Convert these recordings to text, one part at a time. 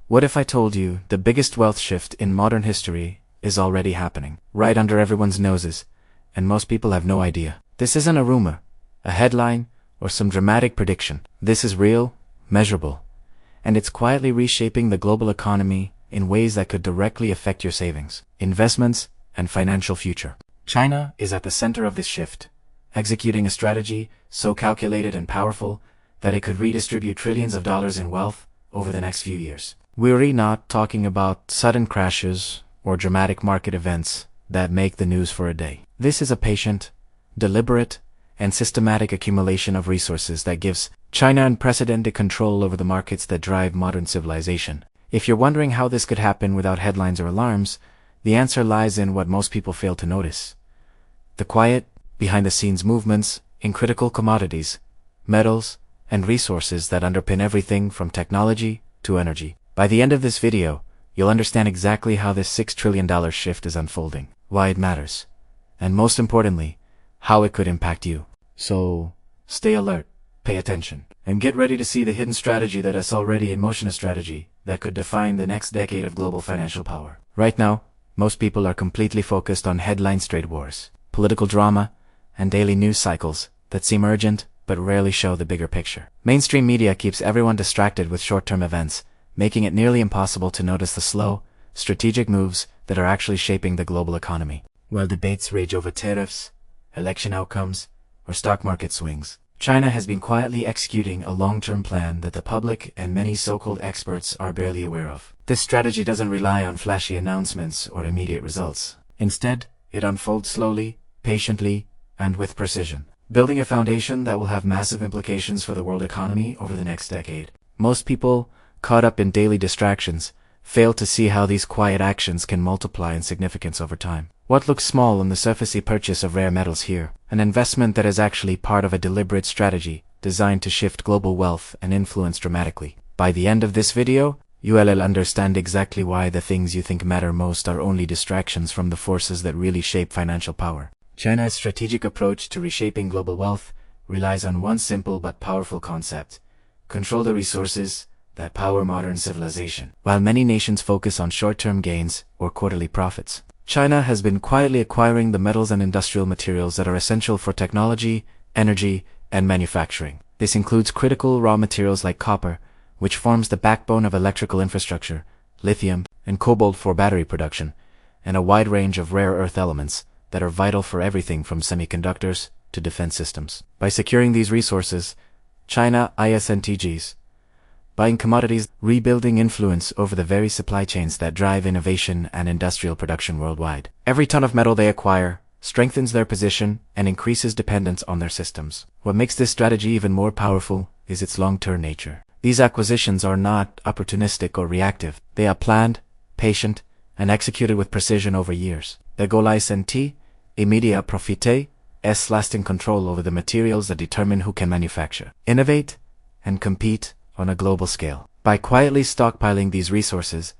What if I told you the biggest wealth shift in modern history is already happening, right under everyone's noses, and most people have no idea? This isn't a rumor, a headline, or some dramatic prediction. This is real, measurable, and it's quietly reshaping the global economy in ways that could directly affect your savings, investments, and financial future. China is at the center of this shift, executing a strategy so calculated and powerful that it could redistribute trillions of dollars in wealth over the next few years. We're not talking about sudden crashes or dramatic market events that make the news for a day. This is a patient, deliberate, and systematic accumulation of resources that gives China unprecedented control over the markets that drive modern civilization. If you're wondering how this could happen without headlines or alarms, the answer lies in what most people fail to notice: the quiet, behind-the-scenes movements in critical commodities, metals, and resources that underpin everything from technology to energy. By the end of this video, you'll understand exactly how this $6 trillion shift is unfolding, why it matters, and most importantly, how it could impact you. So, stay alert, pay attention, and get ready to see the hidden strategy that is already in motion, a strategy that could define the next decade of global financial power. Right now, most people are completely focused on headlines, trade wars, political drama, and daily news cycles that seem urgent but rarely show the bigger picture. Mainstream media keeps everyone distracted with short-term events, making it nearly impossible to notice the slow, strategic moves that are actually shaping the global economy. While debates rage over tariffs, election outcomes, or stock market swings, China has been quietly executing a long-term plan that the public and many so-called experts are barely aware of. This strategy doesn't rely on flashy announcements or immediate results. Instead, it unfolds slowly, patiently, and with precision, building a foundation that will have massive implications for the world economy over the next decade. Most people, caught up in daily distractions, fail to see how these quiet actions can multiply in significance over time. What looks small on the surface, a purchase of rare metals here, an investment that is actually part of a deliberate strategy designed to shift global wealth and influence dramatically. By the end of this video, you will understand exactly why the things you think matter most are only distractions from the forces that really shape financial power. China's strategic approach to reshaping global wealth relies on one simple but powerful concept: control the resources that power modern civilization. While many nations focus on short-term gains or quarterly profits, China has been quietly acquiring the metals and industrial materials that are essential for technology, energy, and manufacturing. This includes critical raw materials like copper, which forms the backbone of electrical infrastructure, lithium, and cobalt for battery production, and a wide range of rare earth elements that are vital for everything from semiconductors to defense systems. By securing these resources, China ISNTGs, buying commodities, rebuilding influence over the very supply chains that drive innovation and industrial production worldwide. Every ton of metal they acquire strengthens their position and increases dependence on their systems. What makes this strategy even more powerful is its long-term nature. These acquisitions are not opportunistic or reactive. They are planned, patient, and executed with precision over years. Their goal is immediate profit, lasting control over the materials that determine who can manufacture, innovate, and compete on a global scale. By quietly stockpiling these resources,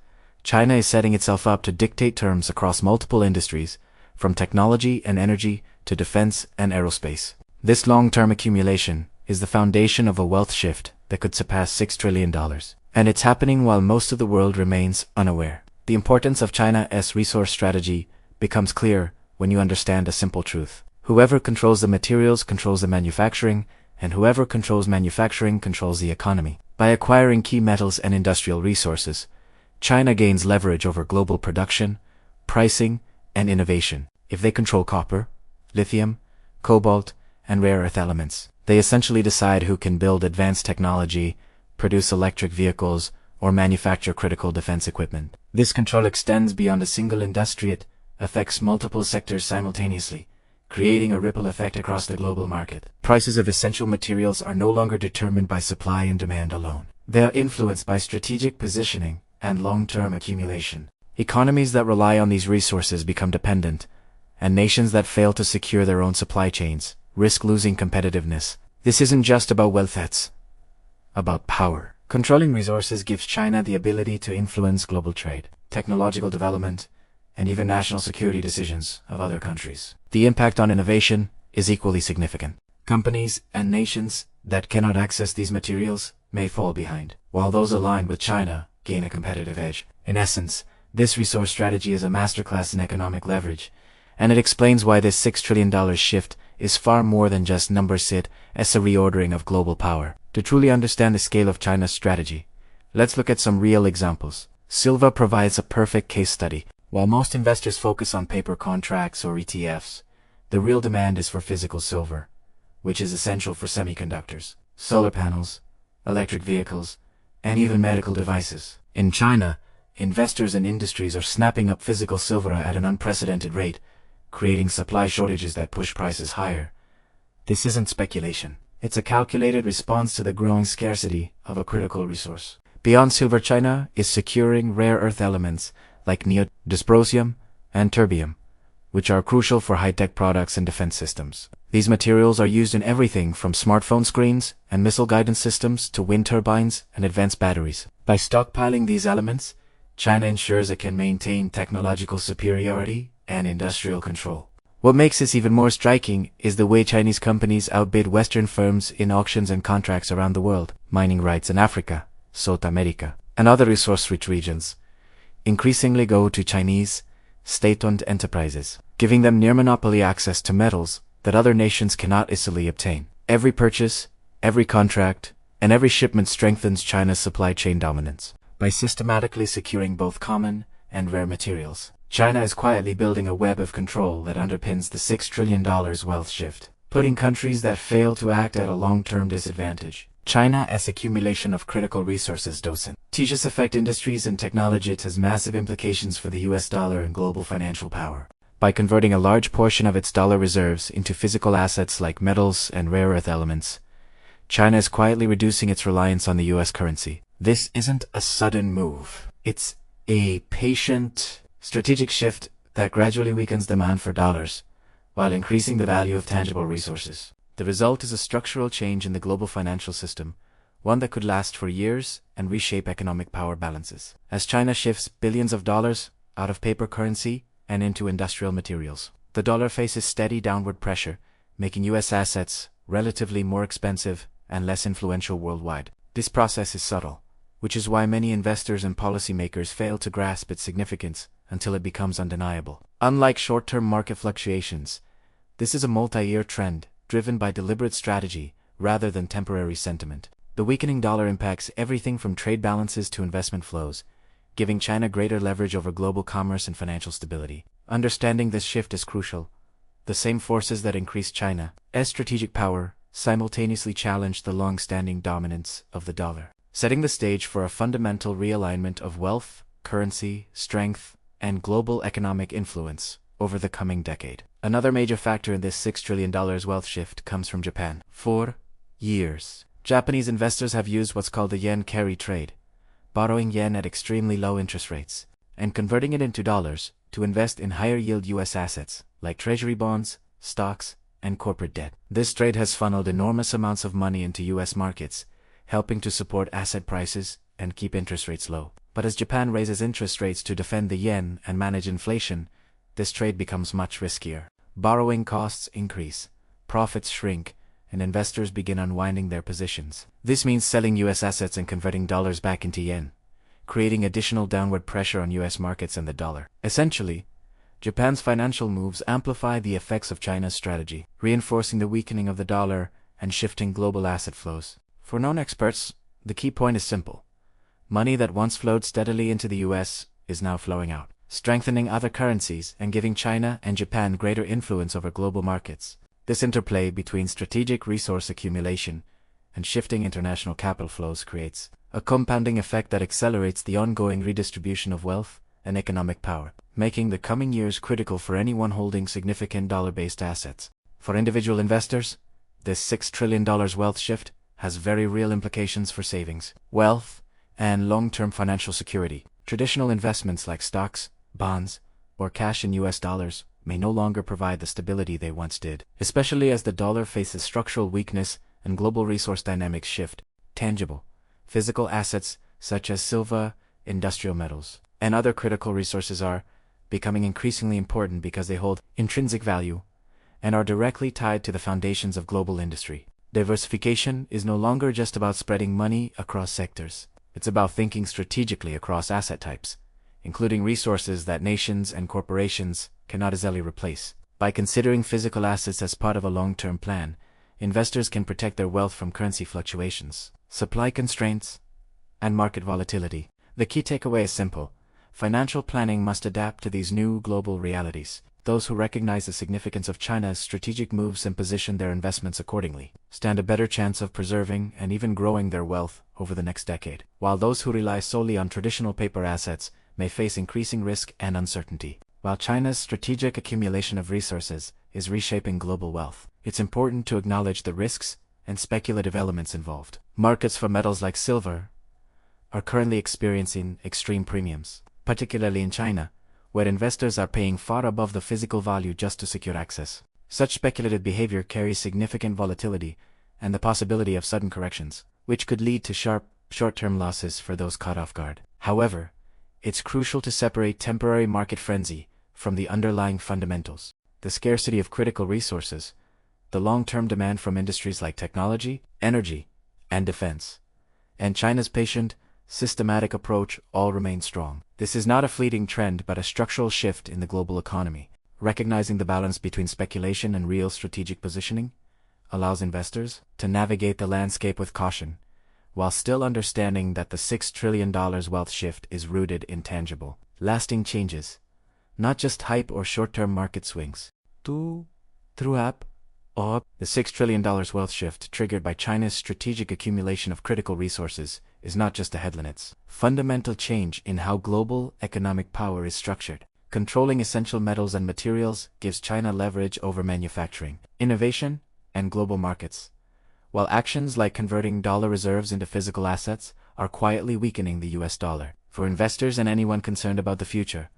China is setting itself up to dictate terms across multiple industries, from technology and energy to defense and aerospace. This long-term accumulation is the foundation of a wealth shift that could surpass $6 trillion. And it's happening while most of the world remains unaware. The importance of China's resource strategy becomes clear when you understand a simple truth: whoever controls the materials controls the manufacturing, and whoever controls manufacturing controls the economy. By acquiring key metals and industrial resources, China gains leverage over global production, pricing, and innovation. If they control copper, lithium, cobalt, and rare earth elements, they essentially decide who can build advanced technology, produce electric vehicles, or manufacture critical defense equipment. This control extends beyond a single industry. It affects multiple sectors simultaneously, creating a ripple effect across the global market. Prices of essential materials are no longer determined by supply and demand alone. They are influenced by strategic positioning and long-term accumulation. Economies that rely on these resources become dependent, and nations that fail to secure their own supply chains risk losing competitiveness. This isn't just about wealth, it's about power. Controlling resources gives China the ability to influence global trade, technological development, and even national security decisions of other countries. The impact on innovation is equally significant. Companies and nations that cannot access these materials may fall behind, while those aligned with China gain a competitive edge. In essence, this resource strategy is a masterclass in economic leverage, and it explains why this $6 trillion shift is far more than just numbers. It as a reordering of global power. To truly understand the scale of China's strategy, let's look at some real examples. Silver provides a perfect case study. While most investors focus on paper contracts or ETFs, the real demand is for physical silver, which is essential for semiconductors, solar panels, electric vehicles, and even medical devices. In China, investors and industries are snapping up physical silver at an unprecedented rate, creating supply shortages that push prices higher. This isn't speculation. It's a calculated response to the growing scarcity of a critical resource. Beyond silver, China is securing rare earth elements like neodymium, dysprosium, and terbium, which are crucial for high-tech products and defense systems. These materials are used in everything from smartphone screens and missile guidance systems to wind turbines and advanced batteries. By stockpiling these elements, China ensures it can maintain technological superiority and industrial control. What makes this even more striking is the way Chinese companies outbid Western firms in auctions and contracts around the world. Mining rights in Africa, South America, and other resource-rich regions increasingly go to Chinese state-owned enterprises, giving them near-monopoly access to metals that other nations cannot easily obtain. Every purchase, every contract, and every shipment strengthens China's supply chain dominance. By systematically securing both common and rare materials, China is quietly building a web of control that underpins the $6 trillion wealth shift, putting countries that fail to act at a long-term disadvantage. China as accumulation of critical resources doesn't just affect industries and technology. It has massive implications for the US dollar and global financial power. By converting a large portion of its dollar reserves into physical assets like metals and rare earth elements, China is quietly reducing its reliance on the US currency. This isn't a sudden move. It's a patient, strategic shift that gradually weakens demand for dollars, while increasing the value of tangible resources. The result is a structural change in the global financial system, one that could last for years and reshape economic power balances. As China shifts billions of dollars out of paper currency and into industrial materials, the dollar faces steady downward pressure, making US assets relatively more expensive and less influential worldwide. This process is subtle, which is why many investors and policymakers fail to grasp its significance until it becomes undeniable. Unlike short-term market fluctuations, this is a multi-year trend driven by deliberate strategy rather than temporary sentiment. The weakening dollar impacts everything from trade balances to investment flows, giving China greater leverage over global commerce and financial stability. Understanding this shift is crucial. The same forces that increase China's strategic power simultaneously challenge the long-standing dominance of the dollar, setting the stage for a fundamental realignment of wealth, currency, strength, and global economic influence over the coming decade. Another major factor in this $6 trillion wealth shift comes from Japan. For years, Japanese investors have used what's called the yen carry trade, borrowing yen at extremely low interest rates, and converting it into dollars to invest in higher-yield U.S. assets like treasury bonds, stocks, and corporate debt. This trade has funneled enormous amounts of money into U.S. markets, helping to support asset prices and keep interest rates low. But as Japan raises interest rates to defend the yen and manage inflation, this trade becomes much riskier. Borrowing costs increase, profits shrink, and investors begin unwinding their positions. This means selling U.S. assets and converting dollars back into yen, creating additional downward pressure on U.S. markets and the dollar. Essentially, Japan's financial moves amplify the effects of China's strategy, reinforcing the weakening of the dollar and shifting global asset flows. For non-experts, the key point is simple. Money that once flowed steadily into the U.S. is now flowing out, strengthening other currencies and giving China and Japan greater influence over global markets. This interplay between strategic resource accumulation and shifting international capital flows creates a compounding effect that accelerates the ongoing redistribution of wealth and economic power, making the coming years critical for anyone holding significant dollar-based assets. For individual investors, this $6 trillion wealth shift has very real implications for savings, wealth, and long-term financial security. Traditional investments like stocks, bonds, or cash in US dollars may no longer provide the stability they once did, especially as the dollar faces structural weakness and global resource dynamics shift. Tangible, physical assets such as silver, industrial metals, and other critical resources are becoming increasingly important because they hold intrinsic value and are directly tied to the foundations of global industry. Diversification is no longer just about spreading money across sectors. It's about thinking strategically across asset types, including resources that nations and corporations cannot easily replace. By considering physical assets as part of a long-term plan, investors can protect their wealth from currency fluctuations, supply constraints, and market volatility. The key takeaway is simple. Financial planning must adapt to these new global realities. Those who recognize the significance of China's strategic moves and position their investments accordingly stand a better chance of preserving and even growing their wealth over the next decade, while those who rely solely on traditional paper assets may face increasing risk and uncertainty. While China's strategic accumulation of resources is reshaping global wealth, it's important to acknowledge the risks and speculative elements involved. Markets for metals like silver are currently experiencing extreme premiums, particularly in China, where investors are paying far above the physical value just to secure access. Such speculative behavior carries significant volatility and the possibility of sudden corrections, which could lead to sharp, short-term losses for those caught off guard. However, it's crucial to separate temporary market frenzy from the underlying fundamentals. The scarcity of critical resources, the long-term demand from industries like technology, energy, and defense, and China's patient, systematic approach all remain strong. This is not a fleeting trend but a structural shift in the global economy. Recognizing the balance between speculation and real strategic positioning allows investors to navigate the landscape with caution, while still understanding that the $6 trillion wealth shift is rooted in tangible, lasting changes, not just hype or short-term market swings. The $6 trillion wealth shift triggered by China's strategic accumulation of critical resources is not just a headline, it's fundamental change in how global economic power is structured. Controlling essential metals and materials gives China leverage over manufacturing, innovation, and global markets, while actions like converting dollar reserves into physical assets are quietly weakening the US dollar. For investors and anyone concerned about the future,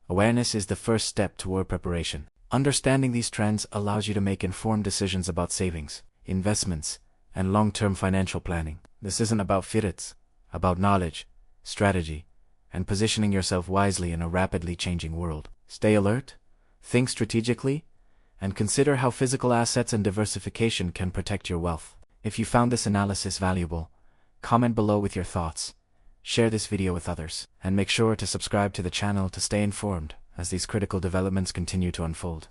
awareness is the first step toward preparation. Understanding these trends allows you to make informed decisions about savings, investments, and long-term financial planning. This isn't about fear, it's about knowledge, strategy, and positioning yourself wisely in a rapidly changing world. Stay alert, think strategically, and consider how physical assets and diversification can protect your wealth. If you found this analysis valuable, comment below with your thoughts, share this video with others, and make sure to subscribe to the channel to stay informed as these critical developments continue to unfold.